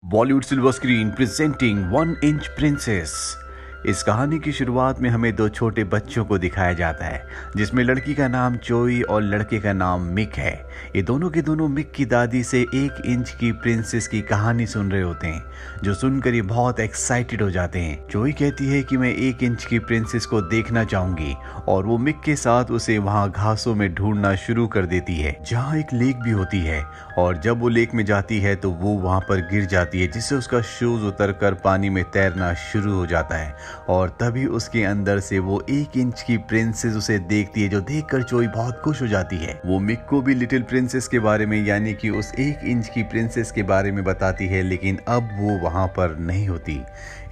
Bollywood silver screen presenting 1 inch princess. इस कहानी की शुरुआत में हमें 2 छोटे बच्चों को दिखाया जाता है, जिसमें लड़की का नाम चोई और लड़के का नाम मिक है। ये दोनों के दोनों मिक की दादी से 1 इंच की प्रिंसेस की कहानी सुन रहे होते हैं, जो सुनकर ये बहुत एक्साइटेड हो जाते हैं। चोई कहती है कि मैं 1 इंच की प्रिंसेस को देखना चाहूंगी और वो मिक के साथ उसे वहाँ घासों में ढूंढना शुरू कर देती है, जहाँ एक लेक भी होती है। और जब वो लेक में जाती है तो वो वहाँ पर गिर जाती है, जिससे उसका शूज उतरकर पानी में तैरना शुरू हो जाता है। और तभी उसके अंदर से वो 1 इंच की प्रिंसेस उसे देखती है, जो देखकर चोई बहुत खुश हो जाती है। वो मिक को भी लिटिल प्रिंसेस के बारे में, यानी कि उस 1 इंच की प्रिंसेस के बारे में बताती है, लेकिन अब वो वहां पर नहीं होती।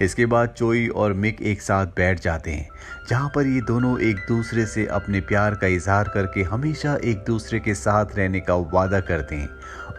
इसके बाद चोई और मिक एक साथ बैठ जाते हैं, जहां पर ये दोनों एक दूसरे से अपने प्यार का इजहार करके हमेशा एक दूसरे के साथ रहने का वादा करते हैं।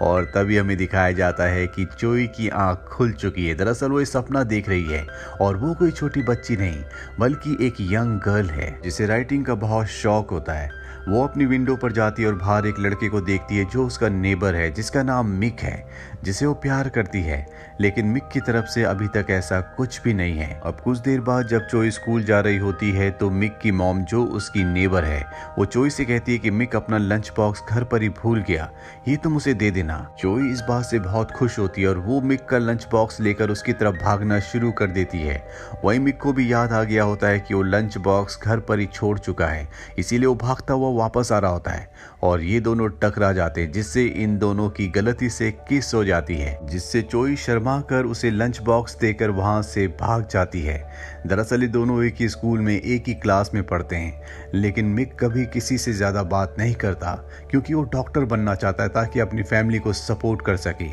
और तभी हमें दिखाया जाता है कि चोई की आंख खुल चुकी है। दरअसल वो एक सपना देख रही है और वो कोई छोटी बच्ची नहीं, बल्कि एक यंग गर्ल है, जिसे राइटिंग का बहुत शौक होता है। वो अपनी विंडो पर जाती है और बाहर एक लड़के को देखती है, जो उसका नेबर है, जिसका नाम मिक है, जिसे वो प्यार करती है। लेकिन मिक की तरफ से अभी तक ऐसा कुछ भी नहीं है। अब कुछ देर बाद जब चोई स्कूल जा रही होती है तो मिक की मॉम, जो उसकी नेबर है, वो चोई से कहती है कि मिक अपना लंच बॉक्स घर पर ही भूल गया, ये तुम उसे दे देना। चोई इस बात से बहुत खुश होती है और वो मिक का लंच बॉक्स लेकर उसकी तरफ भागना शुरू कर देती है। वहीं मिक को भी याद आ गया होता है कि वो लंच बॉक्स घर पर ही छोड़ चुका है, इसीलिए वो भागता हुआ वापस आ रहा होता है और ये दोनों टकरा जाते हैं, जिससे इन दोनों की गलती से किस हो जाती है, जिससे चोई शर्मा कर उसे लंच बॉक्स देकर वहां से भाग जाती है। दरअसल ये दोनों एक ही स्कूल में एक ही क्लास में पढ़ते हैं, लेकिन मिक कभी किसी से ज्यादा बात नहीं करता, क्योंकि वो डॉक्टर बनना चाहता है ताकि अपनी फैमिली को सपोर्ट कर सके।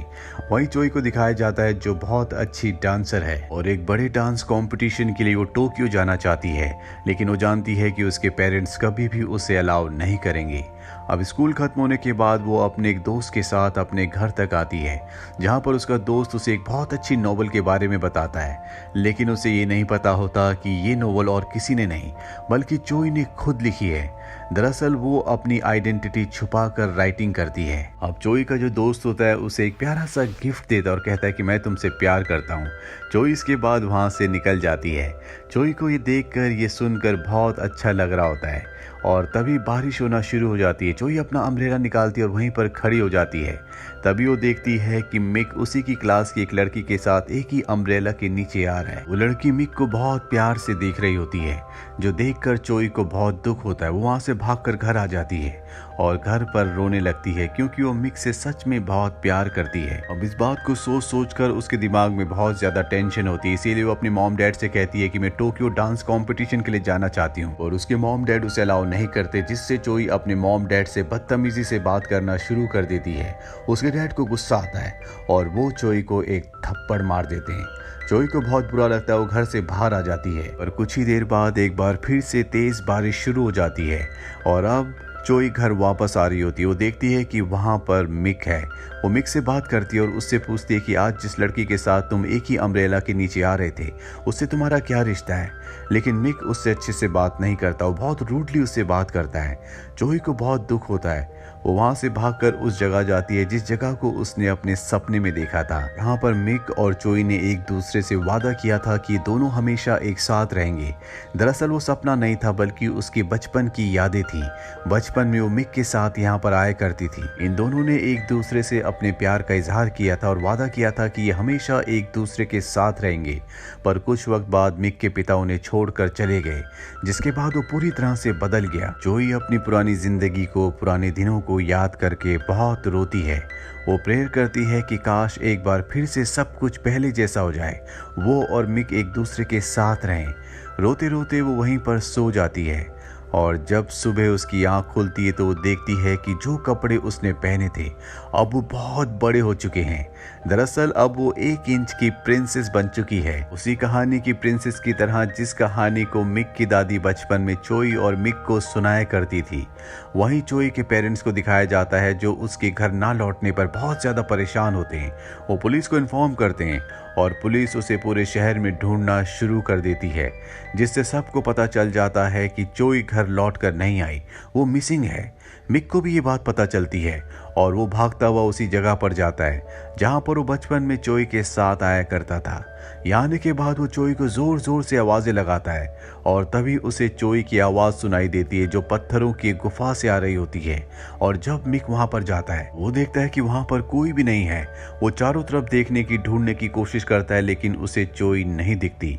वहीं चोई को दिखाया जाता है, जो बहुत अच्छी डांसर है और एक बड़े डांस कंपटीशन के लिए वो टोक्यो जाना चाहती है, लेकिन वो जानती है कि उसके पेरेंट्स कभी भी उसे अलाउ नहीं करेंगे। अब स्कूल खत्म होने के बाद वो अपने एक दोस्त के साथ अपने घर तक आती है, जहां पर उसका दोस्त उसे एक बहुत अच्छी नोवेल के बारे में बताता है, लेकिन उसे ये नहीं पता होता कि ये नोवेल और किसी ने नहीं, बल्कि चोई ने खुद लिखी है। दरअसल वो अपनी आइडेंटिटी छुपाकर राइटिंग करती है। अब चोई का जो दोस्त होता है उसे एक प्यारा सा गिफ्ट देता है और कहता है कि मैं तुमसे प्यार करता हूँ। चोई इसके बाद वहाँ से निकल जाती है। चोई को ये देखकर, ये सुनकर बहुत अच्छा लग रहा होता है और तभी बारिश होना शुरू हो जाती है। चोई अपना अम्ब्रेला निकालती है और वहीं पर खड़ी हो जाती है। तभी वो देखती है कि मिक उसी की क्लास की एक लड़की के साथ एक ही अम्ब्रेला के नीचे आ रहा है। वो लड़की मिक को बहुत प्यार से देख रही होती है, जो देखकर चोई को बहुत दुख होता है। वो वहां से भागकर घर आ जाती है और घर पर रोने लगती है, क्योंकि वो मिक से सच में बहुत प्यार करती है। अब इस बात को सोच सोच कर उसके दिमाग में बहुत ज्यादा टेंशन होती है, इसीलिए वो अपनी मॉम डैड से कहती है कि मैं टोक्यो डांस कंपटीशन के लिए जाना चाहती हूँ, और उसके मॉम डैड उसे अलाउ नहीं करते, जिससे चोई अपने मॉम डैड से बदतमीजी से बात करना शुरू कर देती है। उसके डैड को गुस्सा आता है और वो चोई को एक थप्पड़ मार देते हैं। चोई को बहुत बुरा लगता है, वो घर से बाहर आ जाती है। और कुछ ही देर बाद एक बार फिर से तेज बारिश शुरू हो जाती है और अब चोई घर वापस आ रही होती है। वो देखती है कि वहां पर मिक है। वो मिक से बात करती है और उससे पूछती है कि आज जिस लड़की के साथ तुम एक ही अम्ब्रेला के नीचे आ रहे थे, उससे तुम्हारा क्या रिश्ता है। लेकिन मिक उससे अच्छे से बात नहीं करता, वो बहुत रूडली उससे बात करता है। चोई को बहुत दुख होता है। वो वहां से भागकर उस जगह जाती है जिस जगह को उसने अपने सपने में देखा था। यहाँ पर मिक और चोई ने एक दूसरे से वादा किया था कि दोनों हमेशा एक साथ रहेंगे। दरअसल वो सपना नहीं था, बल्कि उसकी बचपन की यादें थी। बचपन में वो मिक के साथ यहाँ पर आया करती थी। इन दोनों ने एक दूसरे से अपने प्यार का इजहार किया था और वादा किया था कि ये हमेशा एक दूसरे के साथ रहेंगे। पर कुछ वक्त बाद मिक के पिता उन्हें छोड़कर चले गए, जिसके बाद वो पूरी तरह से बदल गया। चोई अपनी पुरानी जिंदगी को, पुराने दिनों को याद करके बहुत रोती है। वो प्रेयर करती है कि काश एक बार फिर से सब कुछ पहले जैसा हो जाए, वो और मिक एक दूसरे के साथ रहें। रोते रोते वो वहीं पर सो जाती है और जब सुबह उसकी आंख खुलती है तो वो देखती है कि जो कपड़े उसने पहने थे अब वो बहुत बड़े हो चुके हैं। दरअसल अब वो 1 इंच की प्रिंसेस बन चुकी है, उसी कहानी की प्रिंसेस की तरह जिस कहानी को मिक की दादी बचपन में चोई और मिक को सुनाया करती थी। वहीं चोई के पेरेंट्स को दिखाया जाता है, जो उसके घर ना लौटने पर बहुत ज्यादा परेशान होते हैं। वो पुलिस को इन्फॉर्म करते हैं और पुलिस उसे पूरे शहर में ढूंढना शुरू कर देती है, जिससे सबको पता चल जाता है कि चोई घर लौट कर नहीं आई, वो मिसिंग है। मिक को भी ये बात पता चलती है और वो भागता हुआ उसी जगह पर जाता है जहाँ पर वो बचपन में चोई के साथ आया करता था। यहाँ आने के बाद वो चोई को जोर जोर से आवाजें लगाता है और तभी उसे चोई की आवाज सुनाई देती है जो पत्थरों की गुफा से आ रही होती है। और जब मिक वहां पर जाता है वो देखता है कि वहां पर कोई भी नहीं है। वो चारों तरफ देखने की ढूंढने की कोशिश करता है लेकिन उसे चोई नहीं दिखती।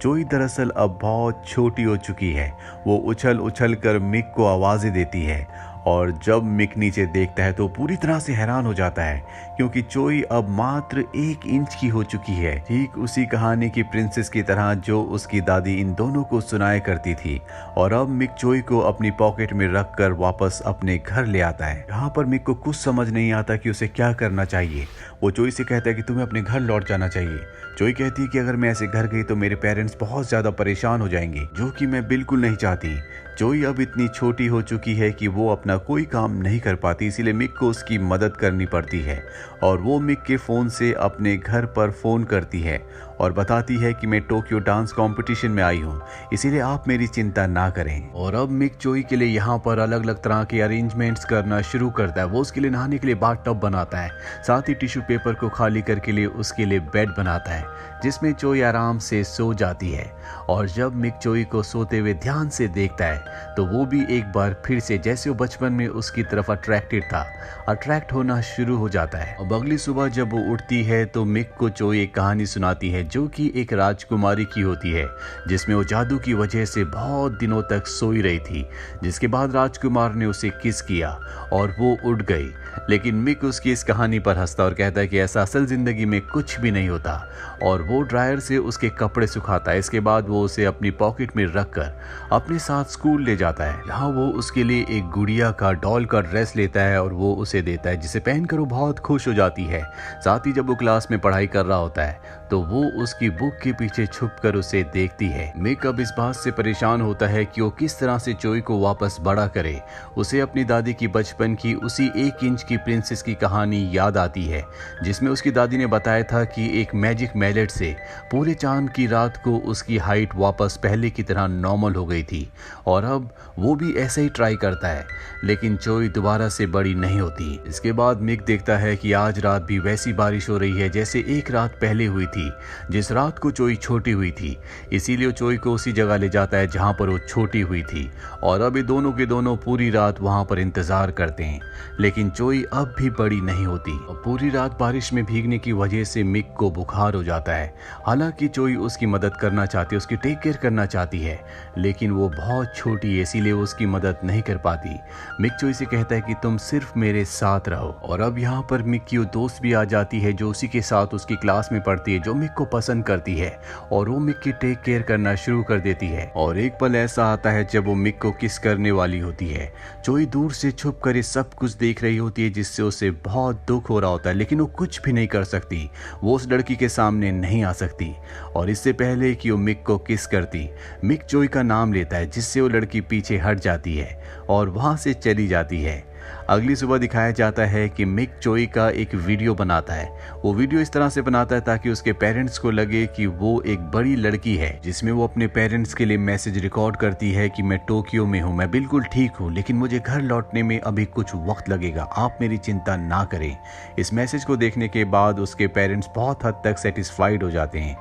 चोई दरअसल अब बहुत छोटी हो चुकी है। वो उछल उछल कर मिक को आवाजें देती है और जब मिक नीचे देखता है तो पूरी तरह से हैरान हो जाता है क्योंकि चोई अब मात्र 1 इंच की हो चुकी है, ठीक उसी कहानी की प्रिंसेस की तरह जो उसकी दादी इन दोनों को सुनाया करती थी। और अब मिक चोई को अपनी पॉकेट में रख कर वापस अपने घर ले आता है। यहाँ पर मिक को कुछ समझ नहीं आता कि उसे क्या करना चाहिए। वो चोई से कहता है कि तुम्हें अपने घर लौट जाना चाहिए। चोई कहती है कि अगर मैं ऐसे घर गई तो मेरे पेरेंट्स बहुत ज्यादा परेशान हो जाएंगे, जो कि मैं बिल्कुल नहीं चाहती। चोई अब इतनी छोटी हो चुकी है कि वो अपना कोई काम नहीं कर पाती, इसीलिए मिक को उसकी मदद करनी पड़ती है। और वो मिक के फोन से अपने घर पर फोन करती है और बताती है कि मैं टोक्यो डांस कंपटीशन में आई हूँ, इसीलिए आप मेरी चिंता ना करें। और अब मिक चोई के लिए यहाँ पर अलग अलग तरह के अरेंजमेंट्स करना शुरू करता है। वो उसके लिए नहाने के लिए बाथ टब बनाता है, साथ ही टिश्यू पेपर को खाली करके लिए उसके लिए बेड बनाता है जिसमें चोई आराम से सो जाती है। और जब मिक चोई को सोते हुए ध्यान से देखता है तो वो भी एक बार फिर से जैसे वो बचपन में उसकी तरफ अट्रैक्ट होना शुरू हो जाता है। अब अगली सुबह जब वो उठती है तो मिक को चोई एक कहानी सुनाती है जो कि एक राजकुमारी की होती है, जिसमें वो जादू की वजह से बहुत दिनों तक सोई रही थी। जिसके बाद राजकुमार ने उसे किस किया और वो उठ गई। लेकिन मिक उसकी इस कहानी पर हंसता और कहता है कि ऐसा असल जिंदगी में कुछ भी नहीं होता। और वो ड्रायर से उसके कपड़े सुखाता है। इसके बाद वो उसे अपनी पॉकेट में रखकर अपने साथ स्कूल ले जाता है, जहाँ वो उसके लिए एक गुड़िया का डॉल का ड्रेस लेता है और वो उसे देता है, जिसे पहनकर वो बहुत खुश हो जाती है। साथ ही जब वो क्लास में पढ़ाई कर रहा होता है तो वो उसकी बुक के पीछे छुपकर उसे देखती है। मिक अब इस बात से परेशान होता है कि वो किस तरह से चोई को वापस बड़ा करे। उसे अपनी दादी की बचपन की उसी 1 इंच की प्रिंसेस की कहानी याद आती है, जिसमें उसकी दादी ने बताया था कि एक मैजिक मैलेट से पूरे चांद की रात को उसकी हाइट वापस पहले की तरह नॉर्मल हो गई थी। और अब वो भी ऐसे ही ट्राई करता है लेकिन चोई दोबारा से बड़ी नहीं होती। इसके बाद मिक देखता है कि आज रात भी वैसी बारिश हो रही है जैसे एक रात पहले हुई थी, जिस रात को चोई छोटी हुई थी। इसीलिए वो चोई को उसी जगह ले जाता है जहां पर वो छोटी हुई थी। और अब ये दोनों के दोनों पूरी रात वहां पर इंतजार करते हैं, लेकिन चोई अब भी बड़ी नहीं होती। और पूरी रात बारिश में भीगने की वजह से मिक को बुखार हो जाता है। हालांकि चोई उसकी मदद करना चाहती है, उसकी टेक केयर करना चाहती है, लेकिन वो बहुत छोटी है इसीलिए वो उसकी मदद नहीं कर पाती। मिक चोई से कहता है कि तुम सिर्फ मेरे साथ रहो। और अब यहाँ पर मिक की वो दोस्त भी आ जाती है जो उसी के साथ उसकी क्लास में पढ़ती है, जो मिक को पसंद करती है और वो मिक की टेक केयर करना शुरू कर देती है। और एक पल ऐसा आता है जब वो मिक को किस करने वाली होती है। चोई दूर से छुप कर ये सब कुछ देख रही होती है जिससे उसे बहुत दुख हो रहा होता है, लेकिन वो कुछ भी नहीं कर सकती। वो उस लड़की के सामने नहीं आ सकती। और इससे पहले कि वो मिक को किस करती, मिक चोई का नाम लेता है जिससे वो लड़की पीछे हट जाती है और वहां से चली जाती है। अगली सुबह दिखाया जाता है कि मिक चोई का एक वीडियो बनाता है। वो वीडियो इस तरह से बनाता है ताकि उसके पेरेंट्स को लगे कि वो एक बड़ी लड़की है, जिसमें वो अपने पेरेंट्स के लिए मैसेज रिकॉर्ड करती है कि मैं टोक्यो में हूँ, मैं बिल्कुल ठीक हूँ, लेकिन मुझे घर लौटने में अभी कुछ वक्त लगेगा, आप मेरी चिंता ना करें। इस मैसेज को देखने के बाद उसके पेरेंट्स बहुत हद तक सेटिस्फाइड हो जाते हैं।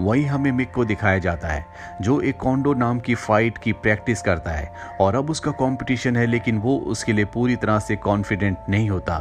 वहीं हमें मिक को दिखाया जाता है जो एक कोंडो नाम की फाइट की प्रैक्टिस करता है और अब उसका कंपटीशन है, लेकिन वो उसके लिए पूरी तरह से कॉन्फिडेंट नहीं होता।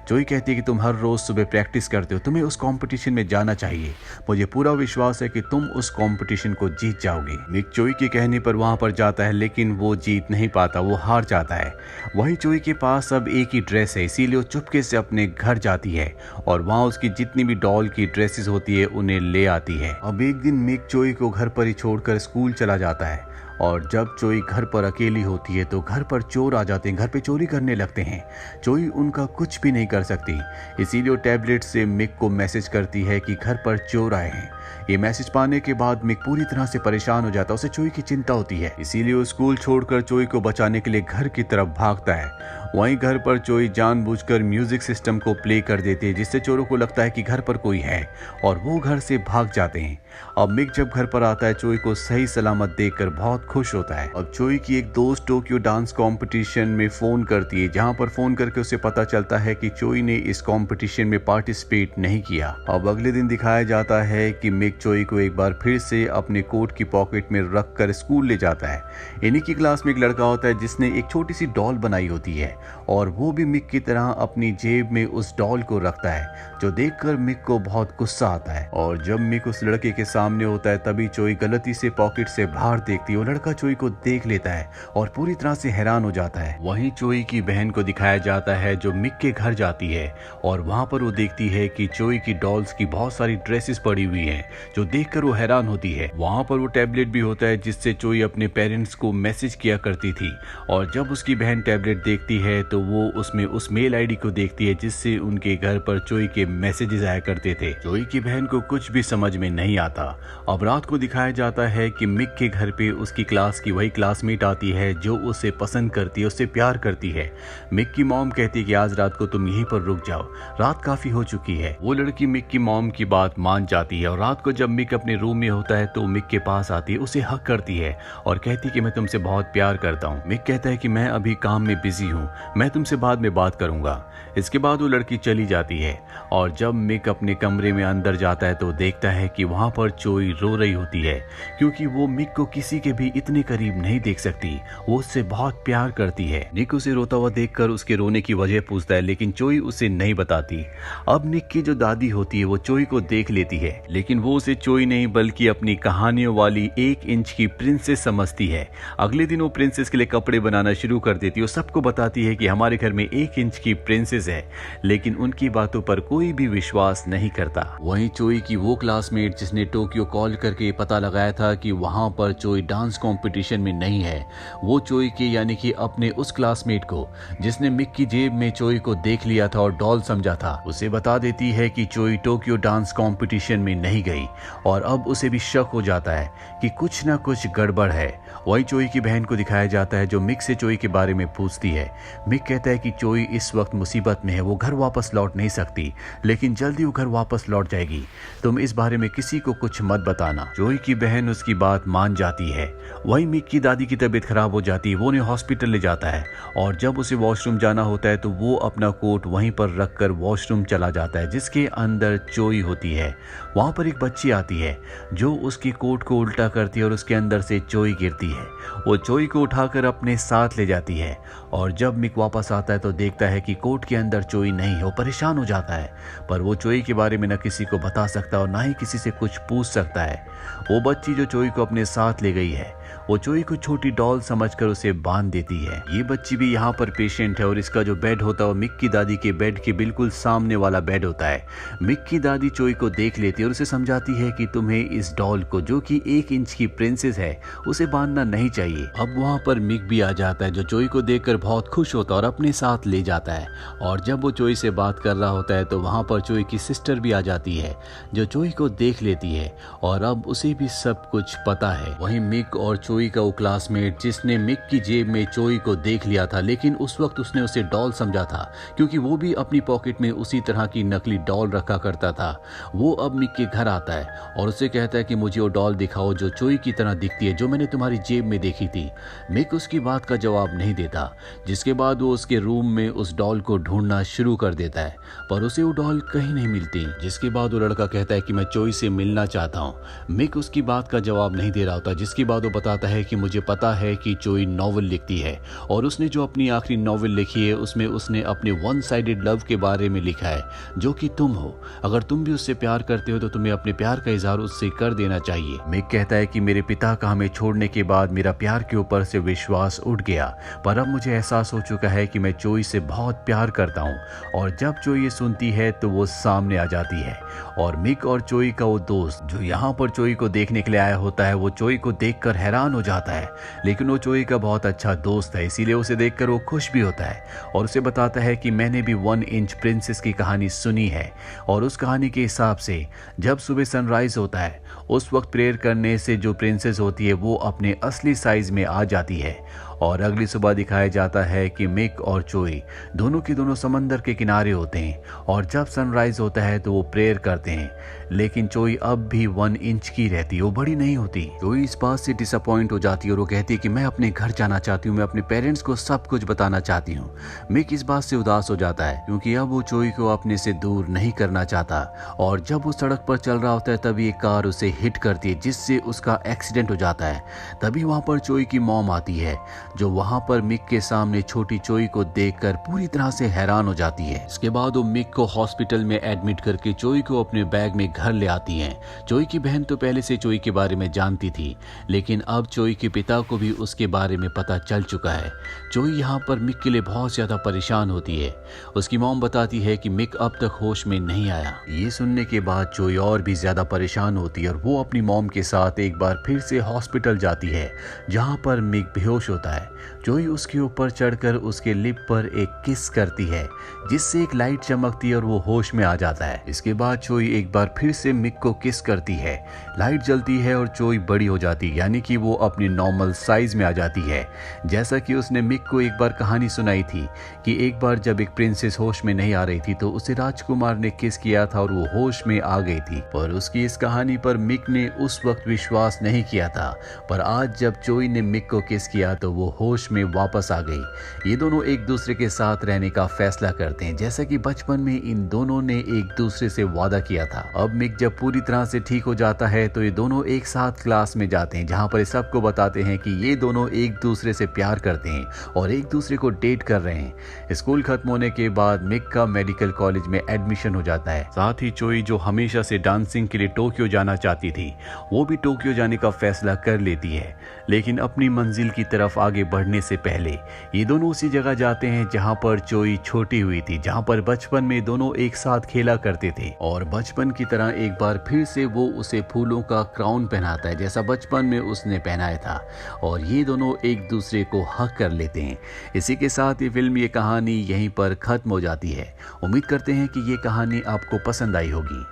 चोई कहती है कि तुम हर रोज सुबह प्रैक्टिस करते हो, तुम्हें उस कंपटीशन में जाना चाहिए, मुझे पूरा विश्वास है कि तुम उस कंपटीशन को जीत जाओगे। मिक चोई के कहने पर वहां पर जाता है लेकिन वो जीत नहीं पाता, वो हार जाता है। वहीं चोई के पास अब एक ही ड्रेस है, इसीलिए वो चुपके से अपने घर जाती है और वहां उसकी जितनी भी डॉल की ड्रेसेस होती है उन्हें ले आती है। अब एक दिन मिक चोई को घर पर ही छोड़कर स्कूल चला जाता है और जब चोई घर पर अकेली होती है तो घर पर चोर आ जाते हैं, घर पे चोरी करने लगते हैं। चोई उनका कुछ भी नहीं कर सकती, इसीलिए वो टैबलेट से मिक को मैसेज करती है कि घर पर चोर आए हैं। ये मैसेज पाने के बाद मिक पूरी तरह से परेशान हो जाता है, उसे चोई की चिंता होती है, इसीलिए वो स्कूल छोड़कर चोई को बचाने के लिए घर की तरफ भागता है। वहीं घर पर चोई जानबूझकर म्यूजिक सिस्टम को प्ले कर देती है, जिससे चोरों को लगता है कि घर पर कोई है और वो घर से भाग जाते हैं। अब मिक जब घर पर आता है, चोई को सही सलामत देखकर बहुत खुश होता है। अब चोई की एक दोस्त टोक्यो डांस कंपटीशन में फोन करती है, जहां पर फोन करके उसे पता चलता है कि चोई ने इस कंपटीशन में पार्टिसिपेट नहीं किया। अब अगले दिन दिखाया जाता है कि मिक चोई को एक बार फिर से अपने कोट की पॉकेट में रख कर स्कूल ले जाता है। इन्हीं की क्लास में एक लड़का होता है जिसने एक छोटी सी डॉल बनाई होती है और वो भी मिक की तरह अपनी जेब में उस डॉल को रखता है, जो देखकर मिक को बहुत गुस्सा आता है। और जब मिक उस लड़के के सामने होता है, तभी चोई गलती से पॉकेट से बाहर देखती है। वो लड़का चोई को देख लेता है और पूरी तरह से हैरान हो जाता है। वहीं चोई की बहन को दिखाया जाता है जो मिक के घर जाती है और वहां पर वो देखती है कि चोई की डॉल्स की बहुत सारी ड्रेसेस पड़ी हुई हैं, जो देखकर वो हैरान होती है। वहां पर वो टैबलेट भी होता है जिससे चोई अपने पेरेंट्स को मैसेज किया करती थी, और जब उसकी बहन टैबलेट देखती है तो वो उसमें उस मेल आईडी को देखती है जिससे उनके घर पर चोई के मैसेजेस आया करते थे। चोई की बहन को कुछ भी समझ में नहीं आता। अब रात को दिखाया जाता है कि मिक के घर पे उसकी क्लास की वही क्लासमेट आती है जो उसे पसंद करती है, उससे प्यार करती है। मिक की मॉम कहती है कि आज रात को तुम यहीं पर रुक जाओ, रात काफी हो चुकी है। वो लड़की मिक की मॉम की बात मान जाती है और रात को जब मिक अपने रूम में होता है तो मिक के पास आती है, उसे हक करती है और कहती है कि मैं तुमसे बहुत प्यार करता हूँ। मिक कहता है कि मैं अभी काम में बिजी हूँ, मैं तुमसे बाद में बात करूंगा। इसके बाद वो लड़की चली जाती है और जब मिक अपने कमरे में अंदर जाता है तो देखता है कि वहां पर चोई रो रही होती है, क्योंकि वो मिक को किसी के भी इतने करीब नहीं देख सकती। वो उससे बहुत प्यार करती है। निक उसे रोता हुआ देखकर उसके रोने की वजह पूछता है, लेकिन चोई उसे नहीं बताती। अब निक की जो दादी होती है वो चोई को देख लेती है, लेकिन वो उसे चोई नहीं बल्कि अपनी कहानियों वाली 1 इंच की प्रिंसेस समझती है। अगले दिन वो प्रिंसेस के लिए कपड़े बनाना शुरू कर देती है। वो सबको बताती है कि हमारे घर में 1 इंच की प्रिंसेस है, लेकिन उनकी बातों पर कोई भी विश्वास नहीं करता। वहीं चोई की वो क्लासमेट जिसने टोक्यो कॉल करके पता लगाया था कि वहां पर चोई डांस कंपटीशन में नहीं है, वो चोई के यानी कि अपने उस क्लासमेट को जिसने मिक की जेब में चोई को देख लिया था और डॉल समझा था, उसे बता देती है कि चोई टोक्यो डांस कंपटीशन में नहीं गई। और अब उसे भी शक हो जाता है कि कुछ ना कुछ गड़बड़ है। वही चोई की बहन को दिखाया जाता है जो मिक से चोई के बारे में पूछती है। मिक कहता है कि चोई इस वक्त मुसीबत में है, वो घर वापस लौट नहीं सकती, लेकिन जल्दी वो घर वापस लौट जाएगी। तुम इस बारे में किसी को कुछ मत बताना। चोई की बहन उसकी बात मान जाती है। वही मिक की दादी की तबीयत खराब हो जाती है, वो उन्हें हॉस्पिटल ले जाता है और जब उसे वॉशरूम जाना होता है तो वो अपना कोट वहीं पर रखकर वॉशरूम चला जाता है जिसके अंदर चोई होती है। वहां पर एक बच्ची आती है जो उसके कोट को उल्टा करती है और उसके अंदर से चोई गिरती है। वो चोई को उठाकर अपने साथ ले जाती है और जब मिक वापस आता है तो देखता है कि कोट के अंदर चोई नहीं है। वो परेशान हो जाता है, पर वो चोई के बारे में न किसी को बता सकता और ना ही किसी से कुछ पूछ सकता है। वो बच्ची जो चोई को अपने साथ ले गई है, वो चोई को छोटी डॉल समझकर उसे बांध देती है। ये बच्ची भी यहाँ पर पेशेंट है और इसका जो बेड होता है वो मिक की दादी के बेड के बिल्कुल सामने वाला बेड होता है। मिक की दादी चोई को देख लेती है और उसे समझाती है कि तुम्हें इस डॉल को जो कि 1 इंच की प्रिंसेस है उसे बांधना नहीं चाहिए। अब वहाँ पर मिक भी आ जाता है जो चोई को देखकर बहुत खुश होता है और अपने साथ ले जाता है। और जब वो चोई से बात कर रहा होता है तो वहाँ पर चोई की सिस्टर भी आ जाती है जो चोई को देख लेती है और अब उसे भी सब कुछ पता है। वहीं मिक और चोई का वो क्लासमेट जिसने मिक की जेब में चोई को देख लिया था, लेकिन उस वक्त उसने उसे डॉल समझा था क्योंकि वो भी अपनी पॉकेट में उसी तरह की नकली डॉल रखा करता था। वो अब मिक के घर आता है और उसे कहता है कि मुझे वो डॉल दिखाओ जो चोई की तरह दिखती है, जो मैंने तुम्हारी जेब में देखी थी। मिक उसकी बात का जवाब नहीं देता, जिसके बाद वो उसके रूम में उस डॉल को ढूंढना शुरू कर देता है, पर उसे वो डॉल कहीं नहीं मिलती। जिसके बाद वो लड़का कहता है कि मैं चोई से मिलना चाहता हूँ। मिक उसकी बात का जवाब नहीं दे रहा होता, जिसके बाद वो बताता है कि मुझे पता है कि चोई नॉवल लिखती है और उसने जो अपनी आखिरी नॉवल लिखी है उसमें उसने अपने वन साइडेड लव के बारे में लिखा है, जो कि तुम हो। अगर तुम भी उससे प्यार करते हो तो तुम्हें अपने प्यार का इजहार उससे कर देना चाहिए। मिक कहता है कि मेरे पिता का हमें छोड़ने के बाद मेरा प्यार के ऊपर से विश्वास उठ गया, पर अब मुझे एहसास हो चुका है कि मैं चोई से बहुत प्यार करता हूँ। और जब चोई ये सुनती है तो वो सामने आ जाती है और मिक और चोई का वो दोस्त जो यहाँ पर चोई को देखने के लिए आया होता है, वो चोई को देखकर हैरान हैरान हो जाता है, लेकिन वो चोई का बहुत अच्छा दोस्त है, इसीलिए उसे देखकर वो खुश भी होता है और उसे बताता है कि मैंने भी 1 इंच प्रिंसेस की कहानी सुनी है और उस कहानी के हिसाब से जब सुबह सनराइज होता है उस वक्त प्रेयर करने से जो प्रिंसेस होती है वो अपने असली साइज में आ जाती है। और अगली सुबह दिखाया जाता है कि मिक और चोई दोनों के दोनों समंदर के किनारे होते हैं और जब सनराइज होता है तो वो प्रेयर करते हैं, लेकिन चोई अब भी 1 इंच की रहती है, वो बड़ी नहीं होती। चोई इस बात से डिसअपॉइंट हो जाती है और वो कहती है कि मैं अपने घर जाना चाहती हूँ, मैं अपने पेरेंट्स को सब कुछ बताना चाहती हूँ। मिक इस बात से उदास हो जाता है क्योंकि अब वो चोई को अपने से दूर नहीं करना चाहता और जब वो सड़क पर चल रहा होता है तभी एक कार उसे हिट करती है जिससे उसका एक्सीडेंट हो जाता है। तभी वहां पर चोई की मॉम आती है जो वहां पर मिक के सामने छोटी चोई को देखकर पूरी तरह से हैरान हो जाती है। इसके बाद वो मिक को हॉस्पिटल में एडमिट करके चोई को अपने बैग में घर ले आती हैं। चोई की बहन तो पहले से चोई के बारे में जानती थी, लेकिन अब चोई के पिता को भी उसके बारे में पता चल चुका है। चोई यहाँ पर मिक के लिए बहुत ज्यादा परेशान होती है। उसकी मॉम बताती है कि मिक अब तक होश में नहीं आया। ये सुनने के बाद चोई और भी ज्यादा परेशान होती है और वो अपनी मॉम के साथ एक बार फिर से हॉस्पिटल जाती है जहाँ पर मिक बेहोश होता है। चोई उसके ऊपर चढ़कर उसके लिप पर एक किस करती है जिससे एक लाइट चमकती है और वो होश में आ जाता है। इसके बाद चोई एक बार फिर से मिक को किस करती है, लाइट जलती है और चोई बड़ी हो जाती है, यानी कि वो अपनी नॉर्मल साइज में आ जाती है। जैसा कि उसने मिक को एक बार कहानी सुनाई थी कि एक बार जब एक प्रिंसेस होश में नहीं आ रही थी तो उसे राजकुमार ने किस किया था और वो होश में आ गई थी। पर उसकी इस कहानी पर मिक ने उस वक्त विश्वास नहीं किया था, पर आज जब चोई ने मिक को किस किया तो वो होश में वापस आ गई। ये दोनों एक दूसरे के साथ रहने का फैसला करते हैं जैसा कि बचपन में इन दोनों ने एक दूसरे से वादा किया था। अब मिक जब पूरी तरह से ठीक हो जाता है तो ये दोनों एक साथ क्लास में जाते हैं जहां पर सबको बताते हैं कि ये दोनों एक दूसरे से प्यार करते हैं और एक दूसरे को डेट कर रहे हैं। स्कूल खत्म होने के बाद मिक का मेडिकल कॉलेज में एडमिशन हो जाता है। साथ ही चोई जो हमेशा से डांसिंग के लिए टोक्यो जाना चाहती थी वो भी टोक्यो जाने का फैसला कर लेती है, लेकिन अपनी मंजिल की तरफ आगे बढ़ने से पहले ये दोनों उसी जगह जाते हैं जहां पर चोई छोटी हुई थी, जहां पर बचपन में दोनों एक साथ खेला करते थे। और बचपन की तरह एक बार फिर से वो उसे फूलों का क्राउन पहनाता है जैसा बचपन में उसने पहनाया था और ये दोनों एक दूसरे को हक कर लेते हैं। इसी के साथ ये फिल्म, ये कहानी यहीं पर खत्म हो जाती है। उम्मीद करते हैं कि ये कहानी आपको पसंद आई होगी।